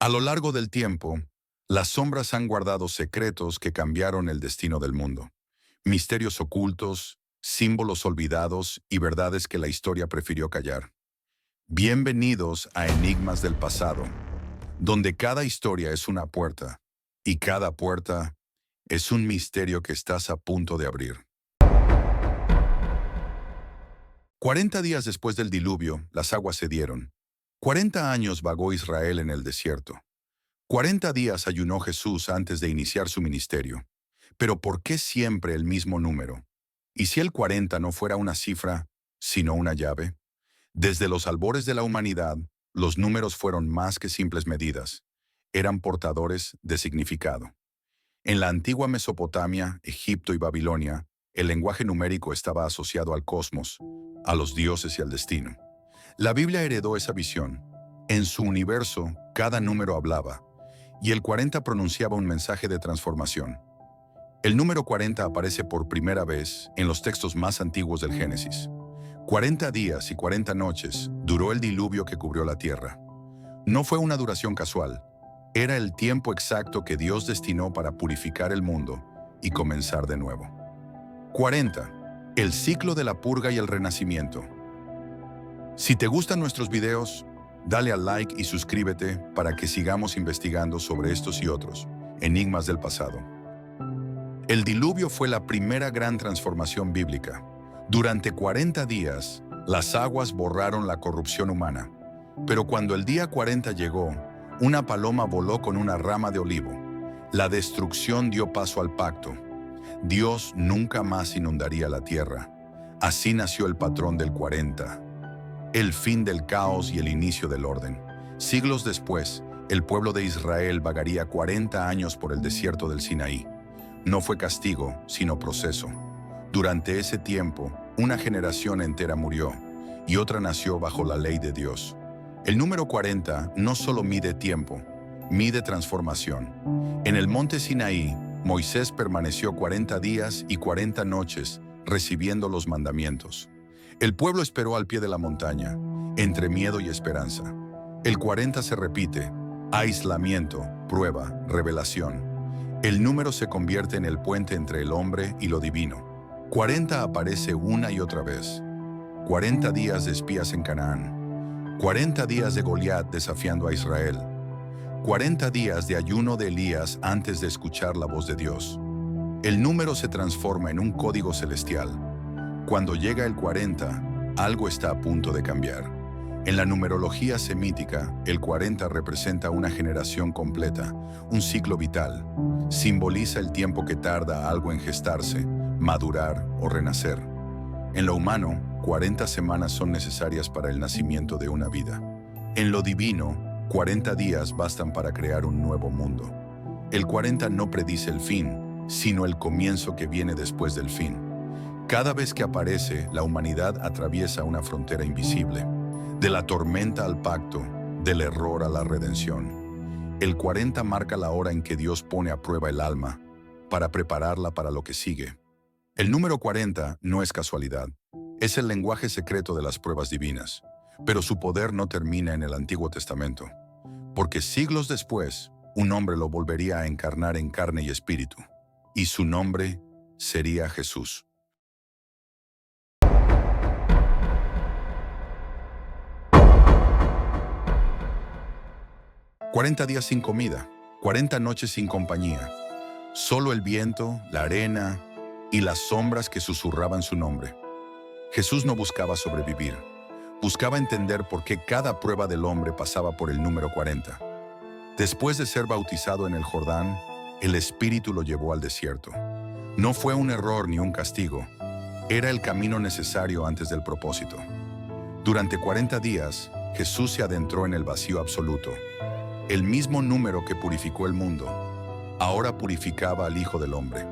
A lo largo del tiempo, las sombras han guardado secretos que cambiaron el destino del mundo. Misterios ocultos, símbolos olvidados y verdades que la historia prefirió callar. Bienvenidos a Enigmas del Pasado, donde cada historia es una puerta y cada puerta es un misterio que estás a punto de abrir. 40 días después del diluvio, las aguas cedieron. 40 años vagó Israel en el desierto. 40 días ayunó Jesús antes de iniciar su ministerio. Pero ¿por qué siempre el mismo número? ¿Y si el 40 no fuera una cifra, sino una llave? Desde los albores de la humanidad, los números fueron más que simples medidas. Eran portadores de significado. En la antigua Mesopotamia, Egipto y Babilonia, el lenguaje numérico estaba asociado al cosmos, a los dioses y al destino. La Biblia heredó esa visión. En su universo, cada número hablaba, y el 40 pronunciaba un mensaje de transformación. El número 40 aparece por primera vez en los textos más antiguos del Génesis. 40 días y 40 noches duró el diluvio que cubrió la tierra. No fue una duración casual, era el tiempo exacto que Dios destinó para purificar el mundo y comenzar de nuevo. 40. El ciclo de la purga y el renacimiento. Si te gustan nuestros videos, dale al like y suscríbete para que sigamos investigando sobre estos y otros enigmas del pasado. El diluvio fue la primera gran transformación bíblica. Durante 40 días, las aguas borraron la corrupción humana. Pero cuando el día 40 llegó, una paloma voló con una rama de olivo. La destrucción dio paso al pacto. Dios nunca más inundaría la tierra. Así nació el patrón del 40. El fin del caos y el inicio del orden. Siglos después, el pueblo de Israel vagaría 40 años por el desierto del Sinaí. No fue castigo, sino proceso. Durante ese tiempo, una generación entera murió y otra nació bajo la ley de Dios. El número 40 no solo mide tiempo, mide transformación. En el monte Sinaí, Moisés permaneció 40 días y 40 noches recibiendo los mandamientos. El pueblo esperó al pie de la montaña, entre miedo y esperanza. El 40 se repite, aislamiento, prueba, revelación. El número se convierte en el puente entre el hombre y lo divino. 40 aparece una y otra vez. 40 días de espías en Canaán. 40 días de Goliat desafiando a Israel. 40 días de ayuno de Elías antes de escuchar la voz de Dios. El número se transforma en un código celestial. Cuando llega el 40, algo está a punto de cambiar. En la numerología semítica, el 40 representa una generación completa, un ciclo vital. Simboliza el tiempo que tarda algo en gestarse, madurar o renacer. En lo humano, 40 semanas son necesarias para el nacimiento de una vida. En lo divino, 40 días bastan para crear un nuevo mundo. El 40 no predice el fin, sino el comienzo que viene después del fin. Cada vez que aparece, la humanidad atraviesa una frontera invisible. De la tormenta al pacto, del error a la redención. El 40 marca la hora en que Dios pone a prueba el alma, para prepararla para lo que sigue. El número 40 no es casualidad, es el lenguaje secreto de las pruebas divinas, pero su poder no termina en el Antiguo Testamento, porque siglos después, un hombre lo volvería a encarnar en carne y espíritu, y su nombre sería Jesús. 40 días sin comida, 40 noches sin compañía. Solo el viento, la arena y las sombras que susurraban su nombre. Jesús no buscaba sobrevivir, buscaba entender por qué cada prueba del hombre pasaba por el número 40. Después de ser bautizado en el Jordán, el Espíritu lo llevó al desierto. No fue un error ni un castigo, era el camino necesario antes del propósito. Durante 40 días, Jesús se adentró en el vacío absoluto. El mismo número que purificó el mundo, ahora purificaba al Hijo del Hombre.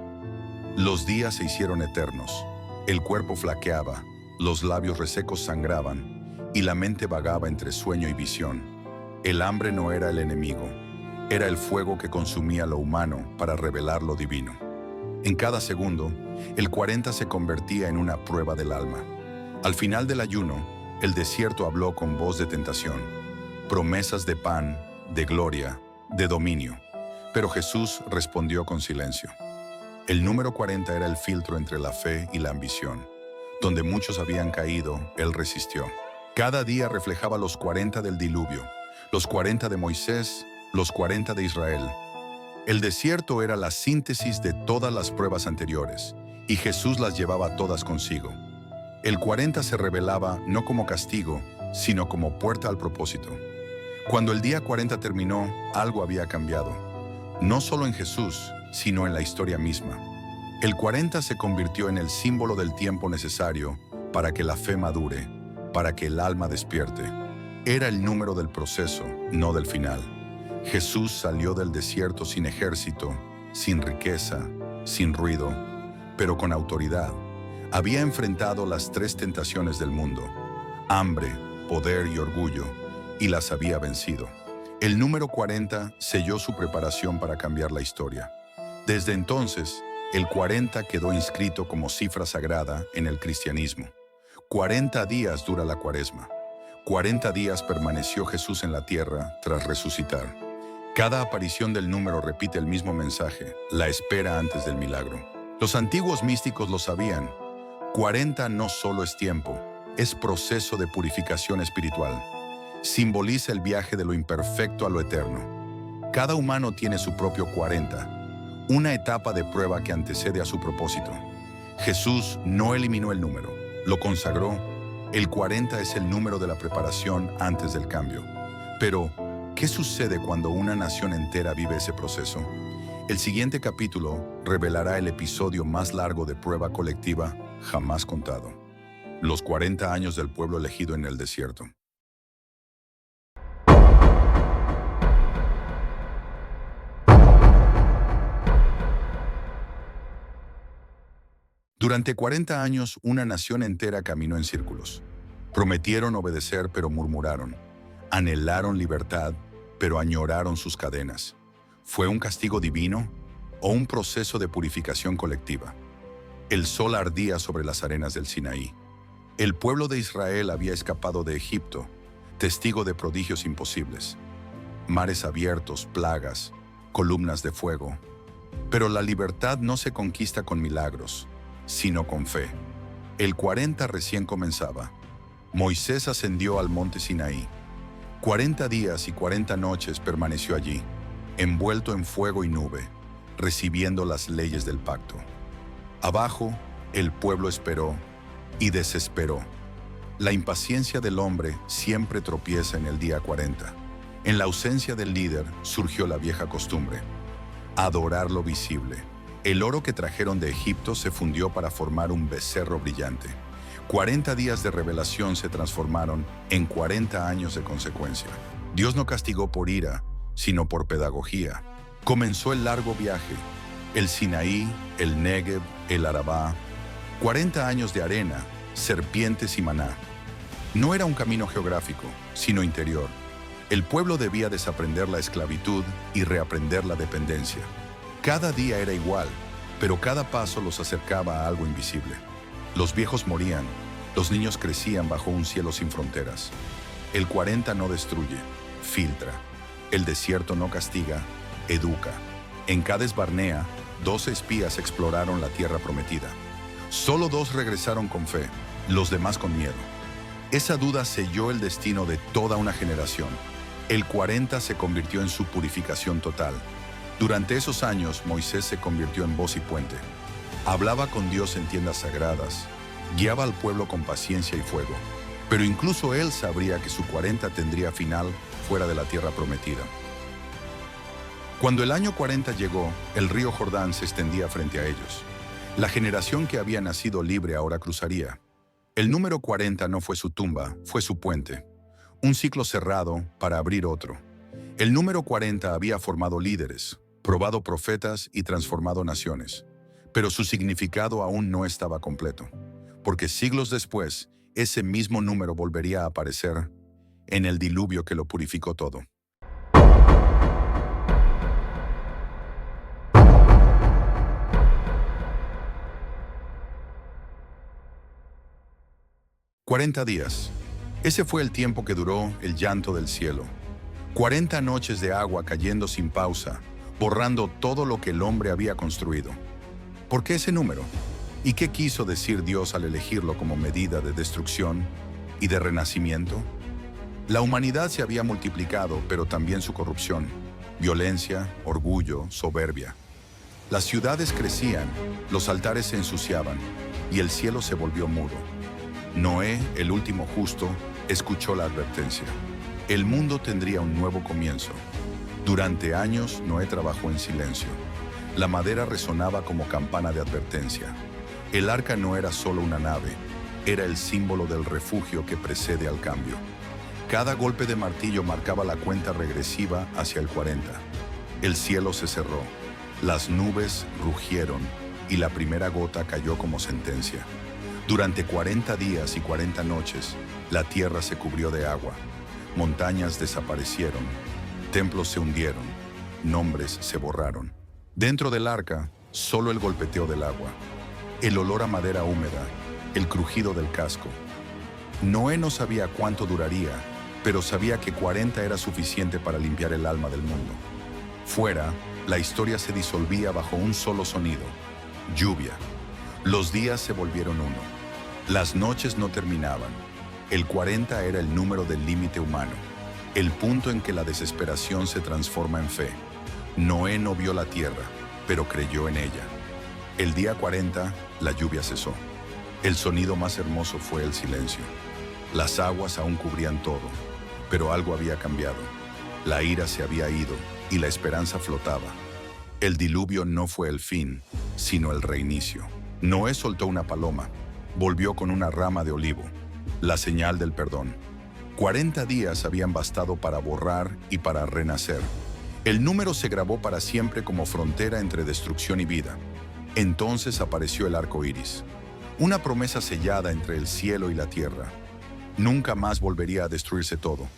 Los días se hicieron eternos, el cuerpo flaqueaba, los labios resecos sangraban, y la mente vagaba entre sueño y visión. El hambre no era el enemigo, era el fuego que consumía lo humano para revelar lo divino. En cada segundo, el 40 se convertía en una prueba del alma. Al final del ayuno, el desierto habló con voz de tentación. Promesas de pan, de gloria, de dominio. Pero Jesús respondió con silencio. El número 40 era el filtro entre la fe y la ambición. Donde muchos habían caído, Él resistió. Cada día reflejaba los 40 del diluvio, los 40 de Moisés, los 40 de Israel. El desierto era la síntesis de todas las pruebas anteriores, y Jesús las llevaba todas consigo. El 40 se revelaba no como castigo, sino como puerta al propósito. Cuando el día 40 terminó, algo había cambiado. No solo en Jesús, sino en la historia misma. El 40 se convirtió en el símbolo del tiempo necesario para que la fe madure, para que el alma despierte. Era el número del proceso, no del final. Jesús salió del desierto sin ejército, sin riqueza, sin ruido, pero con autoridad. Había enfrentado las 3 tentaciones del mundo: hambre, poder y orgullo, y las había vencido. El número 40 selló su preparación para cambiar la historia. Desde entonces, el 40 quedó inscrito como cifra sagrada en el cristianismo. 40 días dura la Cuaresma. 40 días permaneció Jesús en la tierra tras resucitar. Cada aparición del número repite el mismo mensaje: la espera antes del milagro. Los antiguos místicos lo sabían. 40 no solo es tiempo, es proceso de purificación espiritual. Simboliza el viaje de lo imperfecto a lo eterno. Cada humano tiene su propio 40, una etapa de prueba que antecede a su propósito. Jesús no eliminó el número, lo consagró. El 40 es el número de la preparación antes del cambio. Pero, ¿qué sucede cuando una nación entera vive ese proceso? El siguiente capítulo revelará el episodio más largo de prueba colectiva jamás contado: los 40 años del pueblo elegido en el desierto. Durante 40 años, una nación entera caminó en círculos. Prometieron obedecer, pero murmuraron. Anhelaron libertad, pero añoraron sus cadenas. ¿Fue un castigo divino o un proceso de purificación colectiva? El sol ardía sobre las arenas del Sinaí. El pueblo de Israel había escapado de Egipto, testigo de prodigios imposibles. Mares abiertos, plagas, columnas de fuego. Pero la libertad no se conquista con milagros, sino con fe. El 40 recién comenzaba. Moisés ascendió al monte Sinaí. 40 días y 40 noches permaneció allí, envuelto en fuego y nube, recibiendo las leyes del pacto. Abajo, el pueblo esperó y desesperó. La impaciencia del hombre siempre tropieza en el día 40. En la ausencia del líder surgió la vieja costumbre: adorar lo visible. El oro que trajeron de Egipto se fundió para formar un becerro brillante. 40 días de revelación se transformaron en 40 años de consecuencia. Dios no castigó por ira, sino por pedagogía. Comenzó el largo viaje: el Sinaí, el Negev, el Arabá. 40 años de arena, serpientes y maná. No era un camino geográfico, sino interior. El pueblo debía desaprender la esclavitud y reaprender la dependencia. Cada día era igual, pero cada paso los acercaba a algo invisible. Los viejos morían, los niños crecían bajo un cielo sin fronteras. El 40 no destruye, filtra. El desierto no castiga, educa. En Cades Barnea, 12 espías exploraron la tierra prometida. Solo 2 regresaron con fe, los demás con miedo. Esa duda selló el destino de toda una generación. El 40 se convirtió en su purificación total. Durante esos años, Moisés se convirtió en voz y puente. Hablaba con Dios en tiendas sagradas, guiaba al pueblo con paciencia y fuego. Pero incluso él sabría que su 40 tendría final fuera de la tierra prometida. Cuando el año 40 llegó, el río Jordán se extendía frente a ellos. La generación que había nacido libre ahora cruzaría. El número 40 no fue su tumba, fue su puente. Un ciclo cerrado para abrir otro. El número 40 había formado líderes, probado profetas y transformado naciones. Pero su significado aún no estaba completo, porque siglos después, ese mismo número volvería a aparecer en el diluvio que lo purificó todo. «40 días. Ese fue el tiempo que duró el llanto del cielo. 40 noches de agua cayendo sin pausa, borrando todo lo que el hombre había construido. ¿Por qué ese número? ¿Y qué quiso decir Dios al elegirlo como medida de destrucción y de renacimiento? La humanidad se había multiplicado, pero también su corrupción, violencia, orgullo, soberbia. Las ciudades crecían, los altares se ensuciaban y el cielo se volvió mudo. Noé, el último justo, escuchó la advertencia. El mundo tendría un nuevo comienzo. Durante años, Noé trabajó en silencio. La madera resonaba como campana de advertencia. El arca no era solo una nave, era el símbolo del refugio que precede al cambio. Cada golpe de martillo marcaba la cuenta regresiva hacia el 40. El cielo se cerró, las nubes rugieron y la primera gota cayó como sentencia. Durante 40 días y 40 noches, la tierra se cubrió de agua, montañas desaparecieron, templos se hundieron, nombres se borraron. Dentro del arca, solo el golpeteo del agua, el olor a madera húmeda, el crujido del casco. Noé no sabía cuánto duraría, pero sabía que 40 era suficiente para limpiar el alma del mundo. Fuera, la historia se disolvía bajo un solo sonido: lluvia. Los días se volvieron uno. Las noches no terminaban. El 40 era el número del límite humano, el punto en que la desesperación se transforma en fe. Noé no vio la tierra, pero creyó en ella. El día 40, la lluvia cesó. El sonido más hermoso fue el silencio. Las aguas aún cubrían todo, pero algo había cambiado. La ira se había ido y la esperanza flotaba. El diluvio no fue el fin, sino el reinicio. Noé soltó una paloma, volvió con una rama de olivo, la señal del perdón. 40 días habían bastado para borrar y para renacer. El número se grabó para siempre como frontera entre destrucción y vida. Entonces apareció el arco iris, una promesa sellada entre el cielo y la tierra. Nunca más volvería a destruirse todo,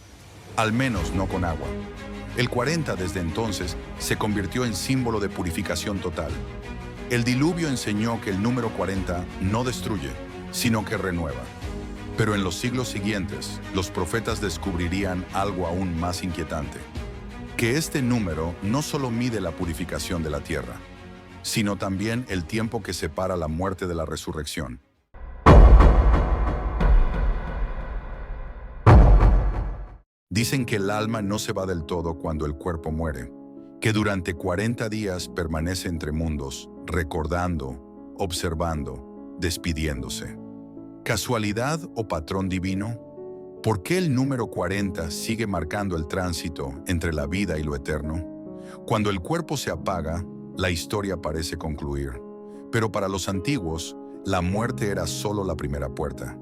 al menos no con agua. El 40 desde entonces se convirtió en símbolo de purificación total. El diluvio enseñó que el número 40 no destruye, sino que renueva. Pero en los siglos siguientes, los profetas descubrirían algo aún más inquietante: que este número no solo mide la purificación de la tierra, sino también el tiempo que separa la muerte de la resurrección. Dicen que el alma no se va del todo cuando el cuerpo muere, que durante 40 días permanece entre mundos, recordando, observando, despidiéndose. ¿Casualidad o patrón divino? ¿Por qué el número 40 sigue marcando el tránsito entre la vida y lo eterno? Cuando el cuerpo se apaga, la historia parece concluir. Pero para los antiguos, la muerte era solo la primera puerta.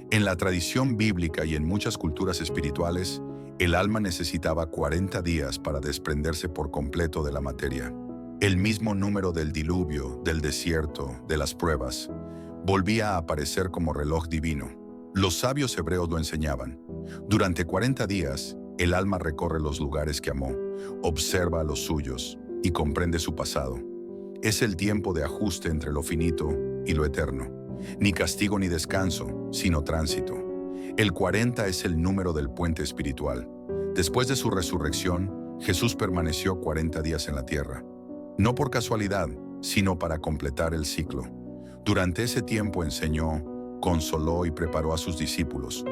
En la tradición bíblica y en muchas culturas espirituales, el alma necesitaba 40 días para desprenderse por completo de la materia. El mismo número del diluvio, del desierto, de las pruebas, volvía a aparecer como reloj divino. Los sabios hebreos lo enseñaban. Durante 40 días, el alma recorre los lugares que amó, observa a los suyos y comprende su pasado. Es el tiempo de ajuste entre lo finito y lo eterno. Ni castigo ni descanso, sino tránsito. El 40 es el número del puente espiritual. Después de su resurrección, Jesús permaneció 40 días en la tierra. No por casualidad, sino para completar el ciclo. Durante ese tiempo enseñó, consoló y preparó a sus discípulos.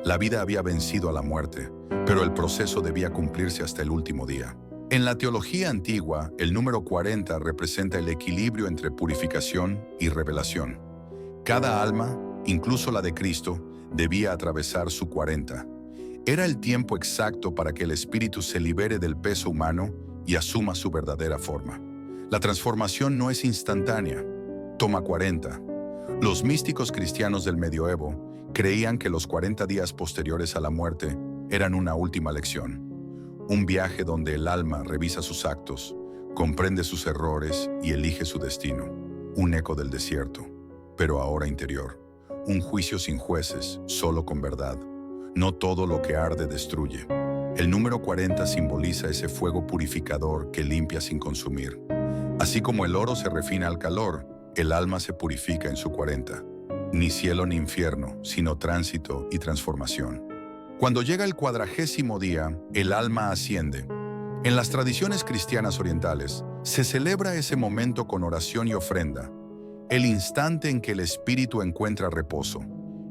La vida había vencido a la muerte, pero el proceso debía cumplirse hasta el último día. En la teología antigua, el número 40 representa el equilibrio entre purificación y revelación. Cada alma, incluso la de Cristo, debía atravesar su 40. Era el tiempo exacto para que el espíritu se libere del peso humano y asuma su verdadera forma. La transformación no es instantánea, toma 40. Los místicos cristianos del medioevo creían que los 40 días posteriores a la muerte eran una última lección. Un viaje donde el alma revisa sus actos, comprende sus errores y elige su destino. Un eco del desierto, pero ahora interior. Un juicio sin jueces, solo con verdad. No todo lo que arde destruye. El número 40 simboliza ese fuego purificador que limpia sin consumir. Así como el oro se refina al calor, el alma se purifica en su 40. Ni cielo ni infierno, sino tránsito y transformación. Cuando llega el 40º día, el alma asciende. En las tradiciones cristianas orientales, se celebra ese momento con oración y ofrenda, el instante en que el espíritu encuentra reposo.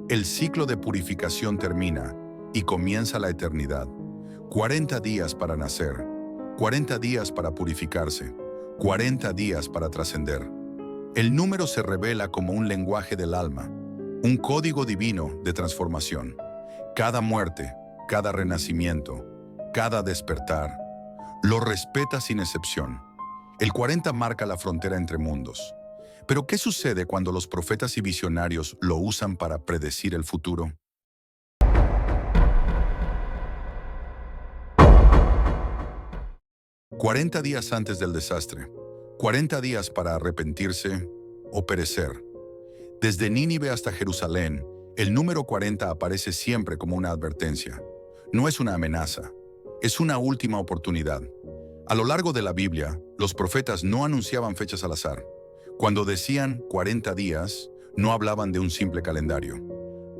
El ciclo de purificación termina y comienza la eternidad. 40 días para nacer, 40 días para purificarse, 40 días para trascender. El número se revela como un lenguaje del alma, un código divino de transformación. Cada muerte, cada renacimiento, cada despertar, lo respeta sin excepción. El 40 marca la frontera entre mundos. Pero ¿qué sucede cuando los profetas y visionarios lo usan para predecir el futuro? «40 días antes del desastre, 40 días para arrepentirse o perecer». Desde Nínive hasta Jerusalén, el número 40 aparece siempre como una advertencia. No es una amenaza, es una última oportunidad. A lo largo de la Biblia, los profetas no anunciaban fechas al azar. Cuando decían 40 días, no hablaban de un simple calendario.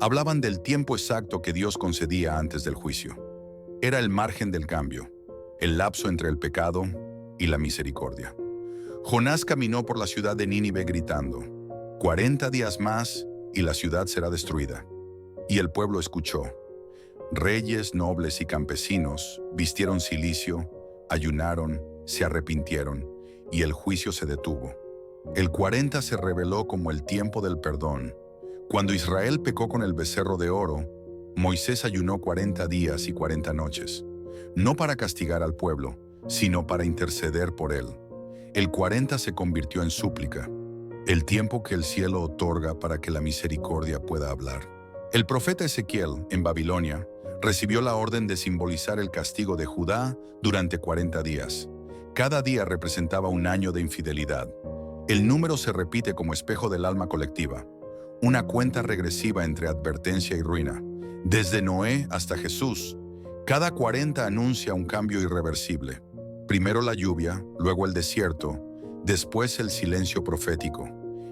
Hablaban del tiempo exacto que Dios concedía antes del juicio. Era el margen del cambio, el lapso entre el pecado y la misericordia. Jonás caminó por la ciudad de Nínive gritando: 40 días más y la ciudad será destruida. Y el pueblo escuchó. Reyes, nobles y campesinos vistieron cilicio, ayunaron, se arrepintieron, y el juicio se detuvo. El 40 se reveló como el tiempo del perdón. Cuando Israel pecó con el becerro de oro, Moisés ayunó 40 días y 40 noches, no para castigar al pueblo, sino para interceder por él. El 40 se convirtió en súplica, el tiempo que el cielo otorga para que la misericordia pueda hablar. El profeta Ezequiel, en Babilonia, recibió la orden de simbolizar el castigo de Judá durante 40 días. Cada día representaba un año de infidelidad. El número se repite como espejo del alma colectiva, una cuenta regresiva entre advertencia y ruina. Desde Noé hasta Jesús, cada 40 anuncia un cambio irreversible. Primero la lluvia, luego el desierto, después el silencio profético.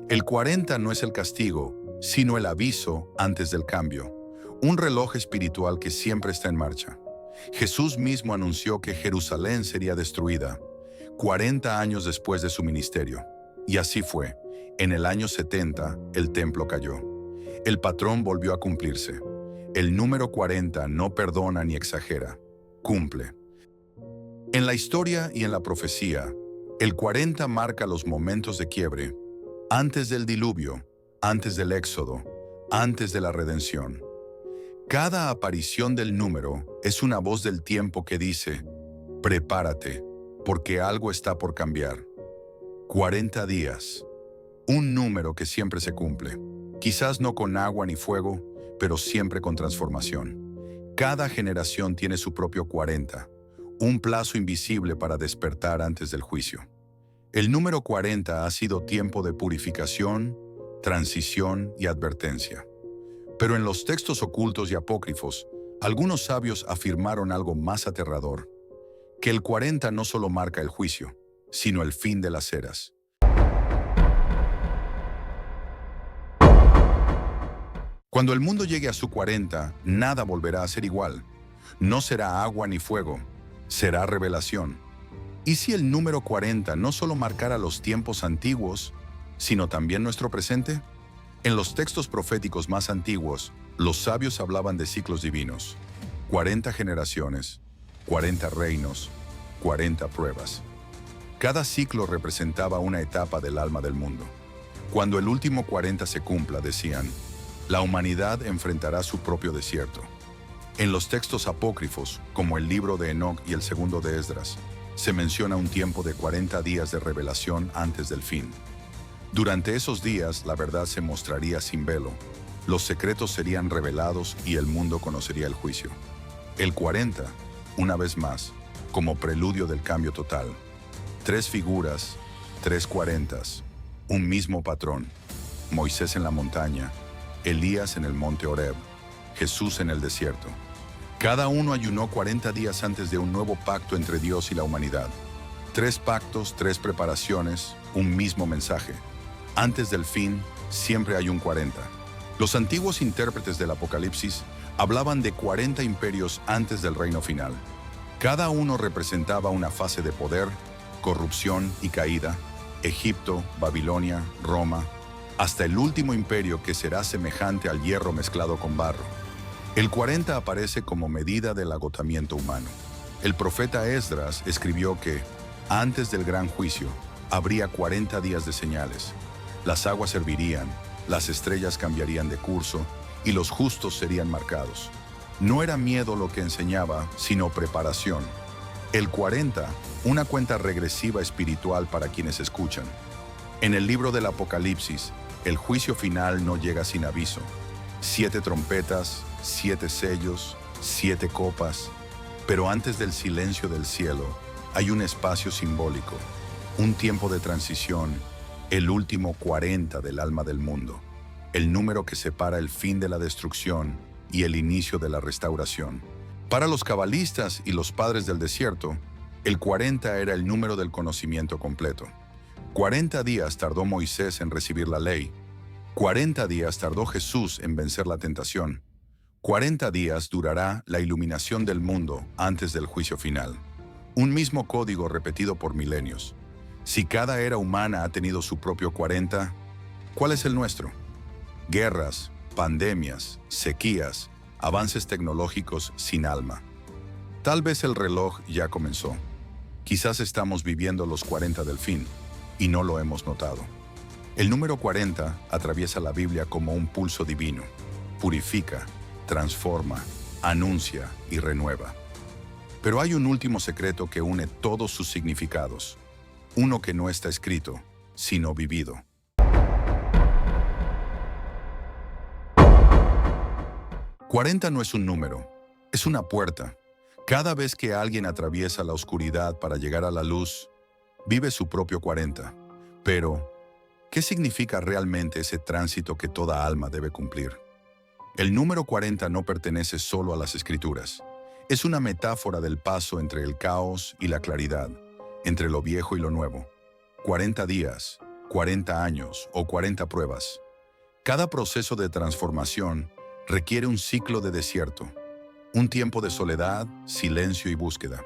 El 40 no es el castigo, sino el aviso antes del cambio. Un reloj espiritual que siempre está en marcha. Jesús mismo anunció que Jerusalén sería destruida 40 años después de su ministerio. Y así fue. En el año 70, el templo cayó. El patrón volvió a cumplirse. El número 40 no perdona ni exagera, cumple. En la historia y en la profecía, el 40 marca los momentos de quiebre, antes del diluvio, antes del éxodo, antes de la redención. Cada aparición del número es una voz del tiempo que dice: prepárate, porque algo está por cambiar. 40 días, un número que siempre se cumple, quizás no con agua ni fuego, pero siempre con transformación. Cada generación tiene su propio 40, un plazo invisible para despertar antes del juicio. El número 40 ha sido tiempo de purificación, transición y advertencia. Pero en los textos ocultos y apócrifos, algunos sabios afirmaron algo más aterrador: que el 40 no solo marca el juicio, sino el fin de las eras. Cuando el mundo llegue a su 40, nada volverá a ser igual. No será agua ni fuego, será revelación. ¿Y si el número 40 no solo marcara los tiempos antiguos, sino también nuestro presente? En los textos proféticos más antiguos, los sabios hablaban de ciclos divinos. 40 generaciones, 40 reinos, 40 pruebas. Cada ciclo representaba una etapa del alma del mundo. Cuando el último 40 se cumpla, decían, la humanidad enfrentará su propio desierto. En los textos apócrifos, como el libro de Enoc y el segundo de Esdras, se menciona un tiempo de 40 días de revelación antes del fin. Durante esos días, la verdad se mostraría sin velo, los secretos serían revelados y el mundo conocería el juicio. El 40, una vez más, como preludio del cambio total. 3 figuras, 3 40s, un mismo patrón. Moisés en la montaña, Elías en el monte Horeb, Jesús en el desierto. Cada uno ayunó 40 días antes de un nuevo pacto entre Dios y la humanidad. 3 pactos, 3 preparaciones, un mismo mensaje. Antes del fin, siempre hay un 40. Los antiguos intérpretes del Apocalipsis hablaban de 40 imperios antes del reino final. Cada uno representaba una fase de poder, corrupción y caída: Egipto, Babilonia, Roma, hasta el último imperio que será semejante al hierro mezclado con barro. El 40 aparece como medida del agotamiento humano. El profeta Esdras escribió que, antes del gran juicio, habría 40 días de señales. Las aguas hervirían, las estrellas cambiarían de curso y los justos serían marcados. No era miedo lo que enseñaba, sino preparación. El 40, una cuenta regresiva espiritual para quienes escuchan. En el libro del Apocalipsis, el juicio final no llega sin aviso. 7 trompetas, 7 sellos, 7 copas. Pero antes del silencio del cielo, hay un espacio simbólico, un tiempo de transición, el último 40 del alma del mundo, el número que separa el fin de la destrucción y el inicio de la restauración. Para los cabalistas y los padres del desierto, el 40 era el número del conocimiento completo. 40 días tardó Moisés en recibir la ley. 40 días tardó Jesús en vencer la tentación. 40 días durará la iluminación del mundo antes del juicio final. Un mismo código repetido por milenios. Si cada era humana ha tenido su propio 40, ¿cuál es el nuestro? Guerras, pandemias, sequías, avances tecnológicos sin alma. Tal vez el reloj ya comenzó. Quizás estamos viviendo los 40 del fin y no lo hemos notado. El número 40 atraviesa la Biblia como un pulso divino. Purifica, transforma, anuncia y renueva. Pero hay un último secreto que une todos sus significados. Uno que no está escrito, sino vivido. «40 no es un número, es una puerta. Cada vez que alguien atraviesa la oscuridad para llegar a la luz, vive su propio 40. Pero, ¿qué significa realmente ese tránsito que toda alma debe cumplir? El número 40 no pertenece solo a las Escrituras. Es una metáfora del paso entre el caos y la claridad, entre lo viejo y lo nuevo. 40 días, 40 años o 40 pruebas. Cada proceso de transformación requiere un ciclo de desierto, un tiempo de soledad, silencio y búsqueda.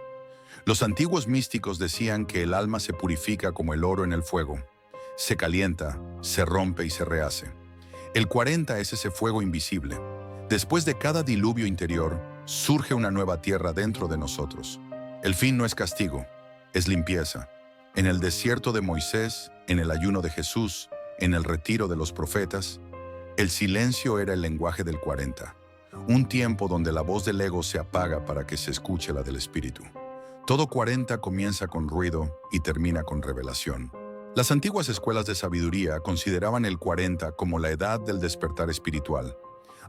Los antiguos místicos decían que el alma se purifica como el oro en el fuego. Se calienta, se rompe y se rehace. El 40 es ese fuego invisible. Después de cada diluvio interior, surge una nueva tierra dentro de nosotros. El fin no es castigo, es limpieza. En el desierto de Moisés, en el ayuno de Jesús, en el retiro de los profetas, el silencio era el lenguaje del 40. Un tiempo donde la voz del ego se apaga para que se escuche la del espíritu. Todo 40 comienza con ruido y termina con revelación. Las antiguas escuelas de sabiduría consideraban el 40 como la edad del despertar espiritual.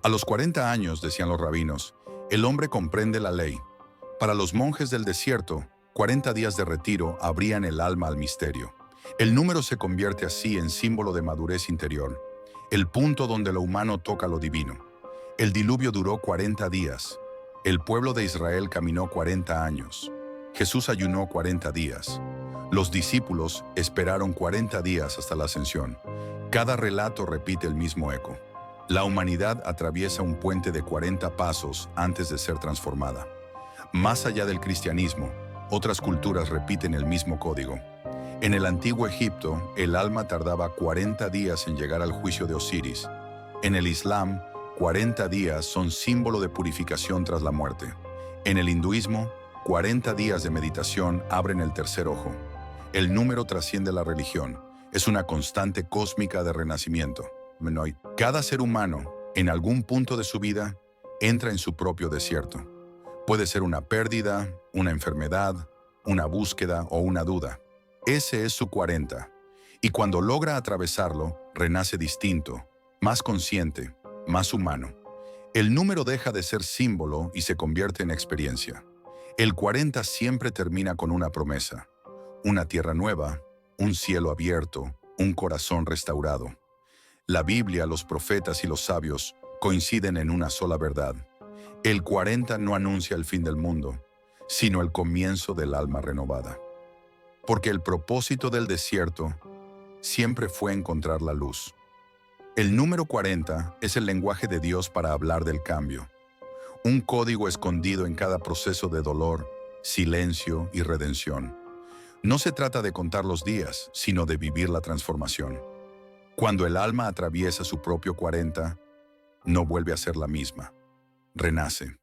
A los 40 años, decían los rabinos, el hombre comprende la ley. Para los monjes del desierto, 40 días de retiro abrían el alma al misterio. El número se convierte así en símbolo de madurez interior, el punto donde lo humano toca lo divino. El diluvio duró 40 días. El pueblo de Israel caminó 40 años. Jesús ayunó 40 días. Los discípulos esperaron 40 días hasta la ascensión. Cada relato repite el mismo eco. La humanidad atraviesa un puente de 40 pasos antes de ser transformada. Más allá del cristianismo, otras culturas repiten el mismo código. En el antiguo Egipto, el alma tardaba 40 días en llegar al juicio de Osiris. En el Islam, 40 días son símbolo de purificación tras la muerte. En el hinduismo, 40 días de meditación abren el tercer ojo. El número trasciende la religión. Es una constante cósmica de renacimiento. Cada ser humano, en algún punto de su vida, entra en su propio desierto. Puede ser una pérdida, una enfermedad, una búsqueda o una duda. Ese es su 40. Y cuando logra atravesarlo, renace distinto, más consciente, más humano. El número deja de ser símbolo y se convierte en experiencia. El 40 siempre termina con una promesa. Una tierra nueva, un cielo abierto, un corazón restaurado. La Biblia, los profetas y los sabios coinciden en una sola verdad. El 40 no anuncia el fin del mundo, sino el comienzo del alma renovada. Porque el propósito del desierto siempre fue encontrar la luz. El número 40 es el lenguaje de Dios para hablar del cambio, un código escondido en cada proceso de dolor, silencio y redención. No se trata de contar los días, sino de vivir la transformación. Cuando el alma atraviesa su propio 40, no vuelve a ser la misma. Renace.